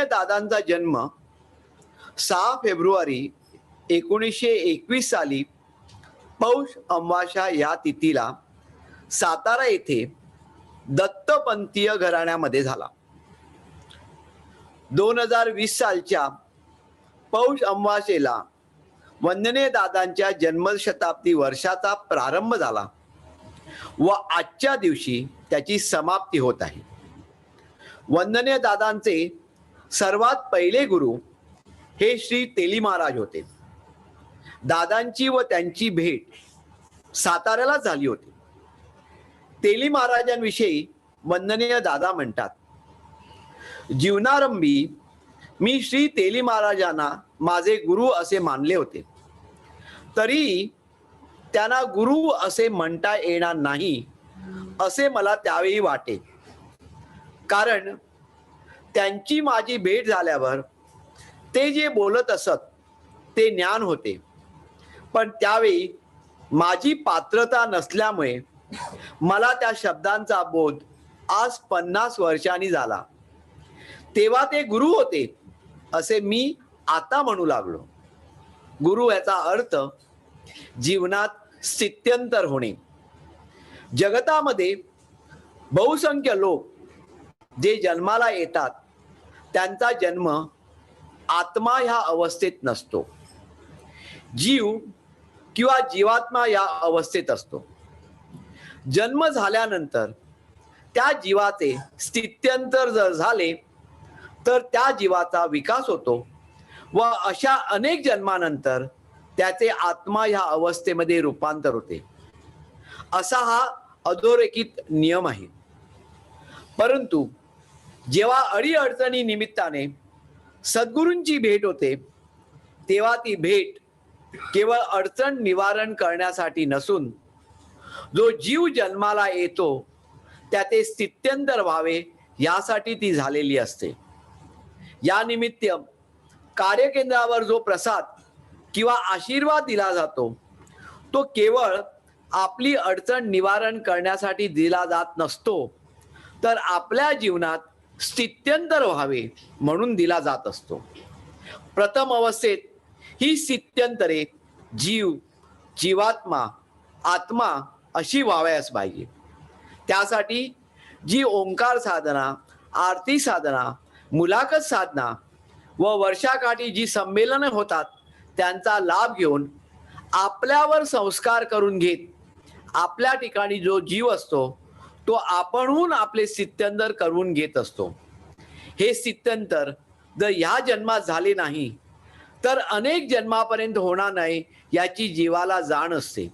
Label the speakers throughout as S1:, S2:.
S1: दादांचा जन्म 6 फेब्रुवारी 1921 साली पौष अमावास्या या तिथीला सातारा येथे दत्तपंथीय घराण्यामध्ये झाला. 2020 सालच्या पौष अमावास्येला वंदनीय दादांच्या जन्मशताब्दी वर्षाचा प्रारंभ झाला व आजच्या दिवशी त्याची समाप्ती होत आहे. वंदनीय दादांचे सर्वात पहिले गुरु हे श्री तेली महाराज होते. दादांची व त्यांची भेट साताऱ्याला झाली होती. तेली महाराजांविषयी वंदनीय दादा म्हणतात, जीवनारंभी मी श्री तेली महाराजांना माझे गुरु असे मानले होते, तरी त्यांना गुरु असे म्हणता येणार नाही असे मला त्यावेळी वाटे. कारण त्यांची माझी भेट झाल्यावर ते जे बोलत असत ते ज्ञान होते, पण त्यावेळी माझी पात्रता नसल्यामुळे मला त्या शब्दांचा बोध आज 50 वर्षांनी झाला. तेव्हा ते गुरु होते असे मी आता म्हणू लागलो. गुरु याचा अर्थ जीवनात स्थित्यंतर होणे. जगतामध्ये बहुसंख्य लोक जे जन्माला येतात त्यांचा जन्म आत्मा ह्या अवस्थेत नसतो, जीव किंवा जीवात्मा या अवस्थेत असतो. जन्म झाल्यानंतर त्या जीवाचे स्थित्यंतर जर झाले तर त्या जीवाचा विकास होतो व अशा अनेक जन्मानंतर त्याचे आत्मा ह्या अवस्थेमध्ये रूपांतर होते. असा हा अधोरेखित नियम आहे. परंतु जेव्हा अडीअडचणी निमित्ताने सद्गुरूंची भेट होते तेव्हा ती भेट केवळ अडचण निवारण करण्यासाठी नसून जो जीव जन्माला येतो त्याचे स्थित्यंतर व्हावे यासाठी ती झालेली असते. या निमित्त कार्यकेंद्रावर जो प्रसाद किंवा आशीर्वाद दिला जातो तो केवळ आपली अडचण निवारण करण्यासाठी दिला जात नसतो, तर आपल्या जीवनात स्थित्यंतर व्हावे म्हणून दिला जात असतो. प्रथम अवस्थेत ही स्थित्यंतरे जीव, जीवात्मा, आत्मा अशी व्हावयास पाहिजे. त्यासाठी जी ओंकार साधना, आरती साधना, मुलाखत साधना व वर्षाकाठी जी संमेलने होतात त्यांचा लाभ घेऊन आपल्यावर संस्कार करून घेत आपल्या ठिकाणी जो जीव असतो तो आपणहून आपले स्थित्यंतर करून घेत असतो. हे स्थित्यंतर जर ह्या जन्मात झाले नाही तर अनेक जन्मापर्यंत होणार नाही याची जीवाला जाण असते.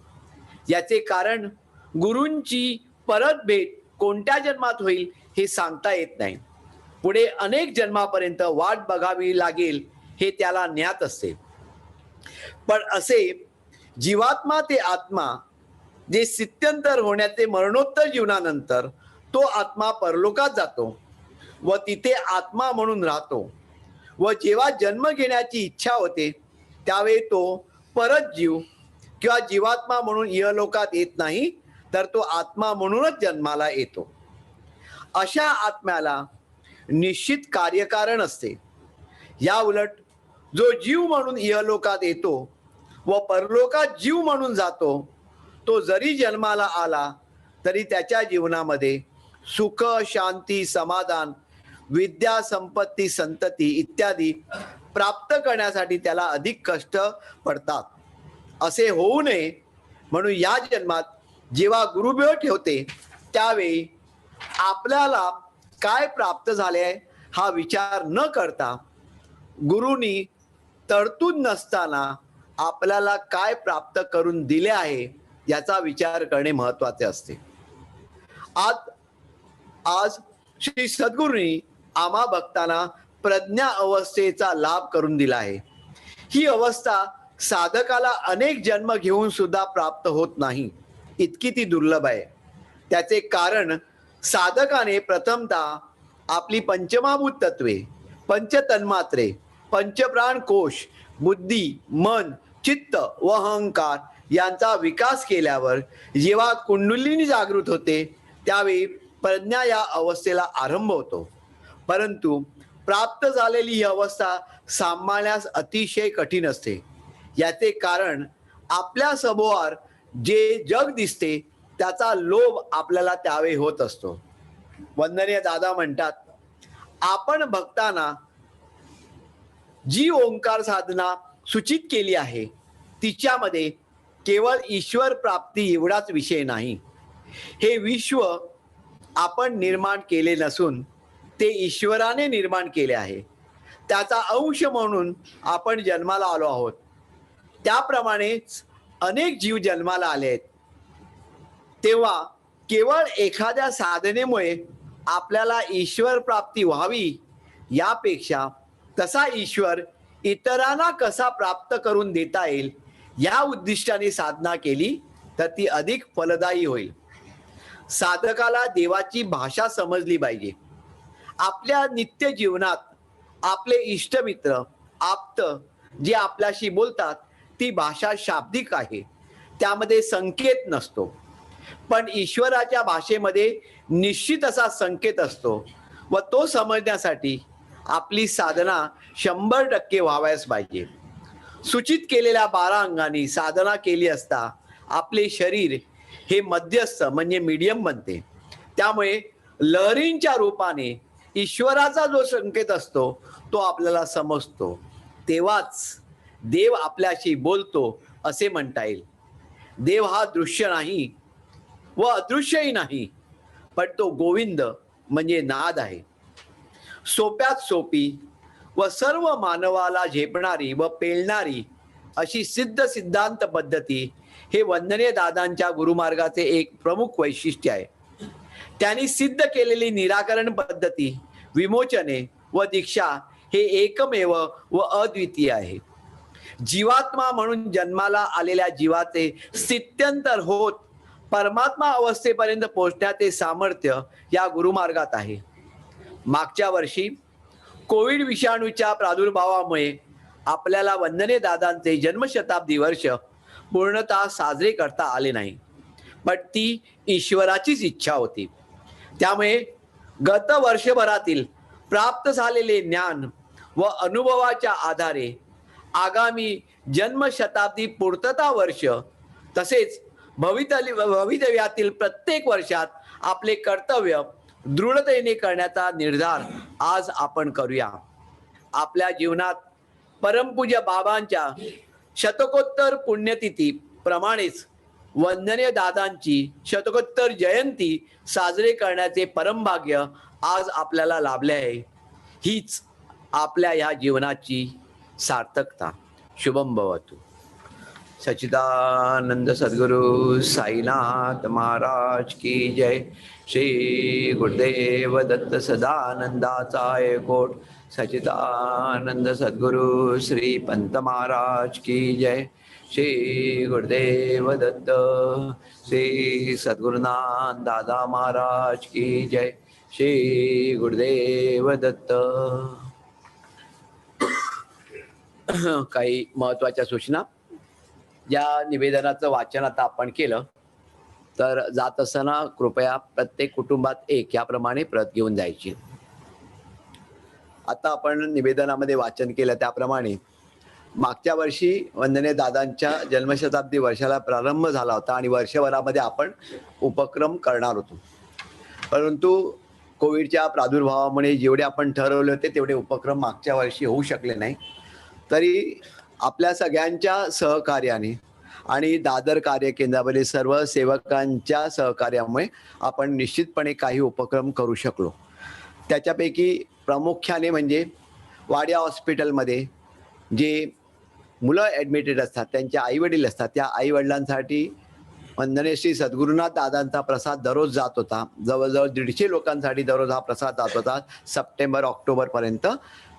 S1: याचे कारण गुरूंची परत भेट कोणत्या जन्मात होईल हे सांगता येत नाही. पुढे अनेक जन्मापर्यंत वाट बघावी लागेल हे त्याला ज्ञात असते. पण असे जीवात्मा ते आत्मा जे स्थित्यंतर होण्याचे मरणोत्तर जीवनानंतर तो आत्मा परलोकात जातो व तिथे आत्मा म्हणून राहतो व जेव्हा जन्म घेण्याची इच्छा होते त्यावेळी तो परत जीव किंवा जीवात्मा म्हणून इहलोकात येत नाही, तर तो आत्मा म्हणूनच जन्माला येतो. अशा आत्म्याला निश्चित कार्यकारण असते. या उलट जो जीव म्हणून इहलोकात येतो व परलोकात जीव म्हणून जातो तो जरी जन्माला आला तरी त्याच्या जीवनामध्ये सुख, शांती, समाधान, विद्या, संपत्ती, संतती इत्यादी प्राप्त करण्यासाठी त्याला अधिक कष्ट पडतात. असे होऊ नये म्हणून या जन्मात जेव्हा गुरुभेट होते त्यावेळी आपल्याला काय प्राप्त झाले हा विचार न करता गुरुनी तरतूद नसताना आपल्याला काय प्राप्त करून दिले आहे याचा विचार करणे महत्वाचे असते. आज श्री सद्गुरूंनी आम्हा भक्तांना प्रज्ञा अवस्थेचा लाभ करून दिला आहे. ही अवस्था साधकाला अनेक जन्म घेऊन सुद्धा प्राप्त होत नाही, इतकी ती दुर्लभ आहे. त्याचे कारण साधकाने प्रथमतः आपली पंचमाभूत तत्वे, पंचतन्मात्रे, पंचप्राण कोश, बुद्धी, मन, चित्त व अहंकार यांचा विकास केल्यावर जेव्हा कुंडलिनी जागृत होते त्यावेळी प्रज्ञा या अवस्थेला आरंभ होतो. परंतु प्राप्त झालेली ही अवस्था सांभाळण्यास अतिशय कठीण असते. याचे कारण आपल्या समोर जे जग दिसते त्याचा लोभ आपल्याला त्यावेळी होत असतो. वंदनीय दादा म्हणतात, आपण भक्तांना जी ओंकार साधना सूचित केली आहे तिच्यामध्ये केवळ ईश्वर प्राप्ती एवढाच विषय नाही. हे विश्व आपण निर्माण केले नसून ते ईश्वराने निर्माण केले आहे. त्याचा अंश म्हणून आपण जन्माला आलो आहोत. त्याप्रमाणेच अनेक जीव जन्माला आले आहेत. तेव्हा केवळ एखाद्या साधनेमुळे आपल्याला ईश्वर प्राप्ती व्हावी यापेक्षा तसा ईश्वर इतरांना कसा प्राप्त करून देता येईल या उद्दिष्टाने साधना केली तर ती अधिक फलदायी होईल. साधकाला देवाची भाषा समजली पाहिजे. आपल्या नित्य जीवनात आपले इष्टमित्र आप्त जे आपल्याशी बोलतात ती भाषा शाब्दिक आहे, त्यामध्ये संकेत नसतो. पण ईश्वराच्या भाषेमध्ये निश्चित असा संकेत असतो व तो समजण्यासाठी आपली साधना 100% व्हावयास पाहिजे. सूचित केलेल्या 12 अंगांनी साधना केली असता आपले शरीर हे मध्यस्थ म्हणजे मीडियम बनते. त्यामुळे लहरींच्या रूपाने ईश्वराचा जो संकेत असतो तो आपल्याला समजतो. तेव्हाच देव आपल्याशी बोलतो असे म्हणता येईल. देव हा दृश्य नाही व अदृश्यही नाही, पण तो गोविंद म्हणजे नाद आहे. सोप्यात सोपी व सर्व मानवाला झेपणारी व पेलणारी अशी सिद्धांत पद्धती हे वंदनीय दादांच्या गुरुमार्गाचे एक प्रमुख वैशिष्ट्य आहे. त्यांनी सिद्ध केलेली निराकरण पद्धती, विमोचने व दीक्षा हे एकमेव व अद्वितीय आहे. जीवात्मा म्हणून जन्माला आलेल्या जीवाचे स्थित्यंतर होत परमात्मा अवस्थेपर्यंत पोहोचण्याचे सामर्थ्य या गुरुमार्गात आहे. मागच्या वर्षी कोविड विषाणूच्या प्रादुर्भावामुळे आपल्याला वंदनीय दादांचे जन्मशताब्दी वर्ष पूर्णतः साजरे करता आले नाही, पण ती ईश्वराचीच इच्छा होती. त्यामुळे गत वर्षभरातील प्राप्त झालेले ज्ञान व अनुभवाच्या आधारे आगामी जन्मशताब्दी पूर्तता वर्ष तसेच भवितव्यातील प्रत्येक वर्षात आपले कर्तव्य दृढतेने करण्याचा निर्धार आज आपण करूया. आपल्या जीवनात परमपूज्य बाबांच्या शतकोत्तर पुण्यतिथी प्रमाणेच वंदनीय दादांची शतकोत्तर जयंती साजरे करण्याचे परमभाग्य आज आपल्याला लाभले आहे. हीच आपल्या ह्या जीवनाची सार्थकता. शुभम भवतु. सच्चिदानंद सद्गुरु साईनाथ महाराज की जय. श्री गुरुदेव दत्त सदानंदाचा एकोट. सच्चिदानंद सद्गुरु श्री पंत महाराज की जय. श्री गुरुदेव दत्त श्री सद्गुरुनाथ दादा महाराज की जय. श्री गुरुदेव दत्त. काही महत्वाच्या सूचना. या निवेदनाचं वाचन आता आपण केलं तर जात असताना कृपया प्रत्येक कुटुंबात एक याप्रमाणे प्रत घेऊन जायची. आता आपण निवेदनामध्ये वाचन केलं त्याप्रमाणे मागच्या वर्षी वंदनीय दादांच्या जन्मशताब्दी वर्षाला प्रारंभ झाला होता आणि वर्षभरामध्ये आपण उपक्रम करणार होतो, परंतु कोविडच्या प्रादुर्भावामुळे जेवढे आपण ठरवले होते तेवढे उपक्रम मागच्या वर्षी होऊ शकले नाही. तरी आपल्या सगळ्यांच्या सहकार्याने आणि दादर कार्यकेंद्रावरील सर्व सेवकांच्या सहकार्यामुळे आपण निश्चितपणे काही उपक्रम करू शकलो. त्याच्यापैकी प्रामुख्याने म्हणजे वाडिया हॉस्पिटलमध्ये जे मुलं ॲडमिटेड असतात त्यांचे आईवडील असतात, त्या आईवडिलांसाठी वंदनीय श्री सद्गुरुनाथ दादांचा प्रसाद दररोज जात होता. जवळजवळ 150 लोकांसाठी दररोज हा प्रसाद जात होता. सप्टेंबर ऑक्टोबरपर्यंत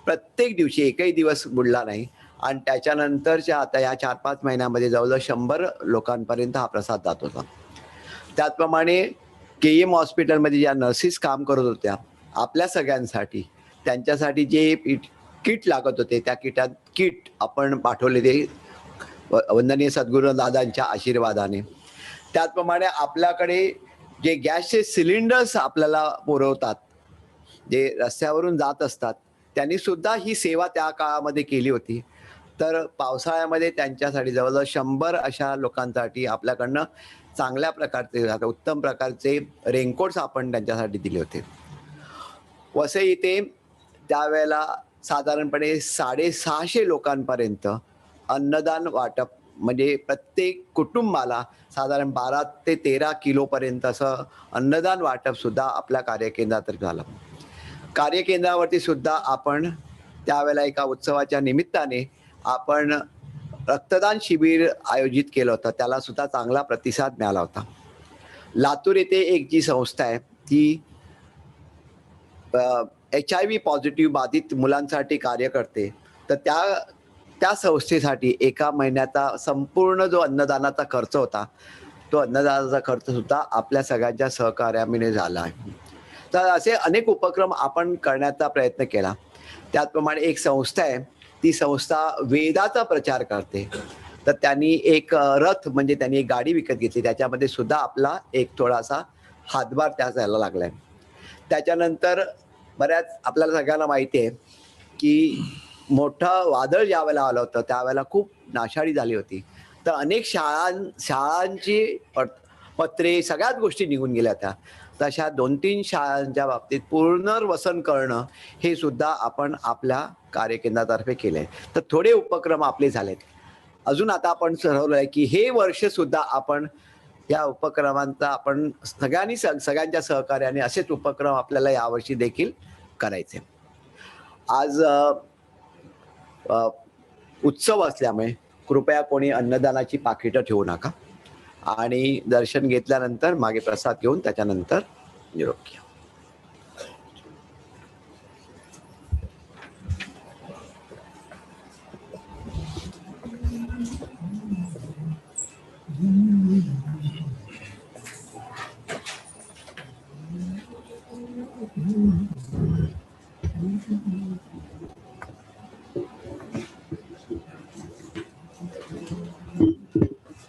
S1: प्रत्येक दिवशी एकही दिवस बुडला नाही. आणि त्याच्यानंतरच्या आता या 4-5 महिन्यामध्ये जवळजवळ 100 लोकांपर्यंत हा प्रसाद जात होता. त्याचप्रमाणे KM हॉस्पिटलमध्ये ज्या नर्सेस काम करत होत्या आपल्या सगळ्यांसाठी, त्यांच्यासाठी जे किट लागत होते त्या किट आपण पाठवले ते वंदनीय सद्गुरू दादांच्या आशीर्वादाने. त्याचप्रमाणे आपल्याकडे जे गॅसचे सिलेंडर्स आपल्याला पुरवतात, जे रस्त्यावरून जात असतात त्यांनी सुद्धा ही सेवा त्या काळामध्ये केली होती. तर पावसाळ्यामध्ये त्यांच्यासाठी जवळजवळ 100 अशा लोकांसाठी आपल्याकडनं चांगल्या प्रकारचे, आता उत्तम प्रकारचे रेनकोट्स आपण त्यांच्यासाठी दिले होते. वसई इथे त्यावेळेला साधारणपणे 650 लोकांपर्यंत अन्नदान वाटप, म्हणजे प्रत्येक कुटुंबाला साधारण 12 ते 13 किलोपर्यंत असं अन्नदान वाटप सुद्धा आपल्या कार्यकेंद्रातर्फे झालं. कार्यकेंद्रावरती सुद्धा आपण त्यावेळेला एका उत्सवाच्या निमित्ताने आपण रक्तदान शिबिर आयोजित केलं होतं. त्याला सुद्धा चांगला प्रतिसाद मिळाला होता. लातूर येथे एक जी संस्था आहे ती HIV पॉझिटिव्ह बाधित मुलांसाठी कार्य करते. तर त्या संस्थेसाठी एका महिन्याचा संपूर्ण जो अन्नदानाचा खर्च होता, तो अन्नदानाचा खर्च सुद्धा आपल्या सगळ्यांच्या सहकार्याने झाला आहे. तर असे अनेक उपक्रम आपण करण्याचा प्रयत्न केला. त्याचप्रमाणे एक संस्था आहे, ती संस्था वेदाचा प्रचार करते. तर त्यांनी एक रथ, म्हणजे त्यांनी एक गाडी विकत घेतली, त्याच्यामध्ये सुद्धा आपला एक थोडासा हातभार त्याला लागलाय. त्याच्यानंतर बऱ्याच आपल्याला सगळ्यांना माहिती आहे की मोठं वादळ ज्या वेळेला आलं होतं त्यावेळेला खूप नाशाडी झाली होती. तर अनेक शाळांची पत्रे सगळ्याच गोष्टी निघून गेल्या होत्या. तशा 2-3 शाळांच्या बाबतीत पुनर्वसन करणं हे सुद्धा आपण आपल्या कार्यकेंद्रातर्फे केलंय. तर थोडे उपक्रम आपले झालेत. अजून आता आपण ठरवलंय की हे वर्ष सुद्धा आपण या उपक्रमांचा आपण सगळ्यांच्या सहकार्याने असेच उपक्रम आपल्याला यावर्षी देखील करायचे. आज उत्सव असल्यामुळे कृपया कोणी अन्नदानाची पाकिटं ठेवू नका आणि दर्शन घेतल्यानंतर मागे प्रसाद घेऊन त्याच्यानंतर निरोप घ्या.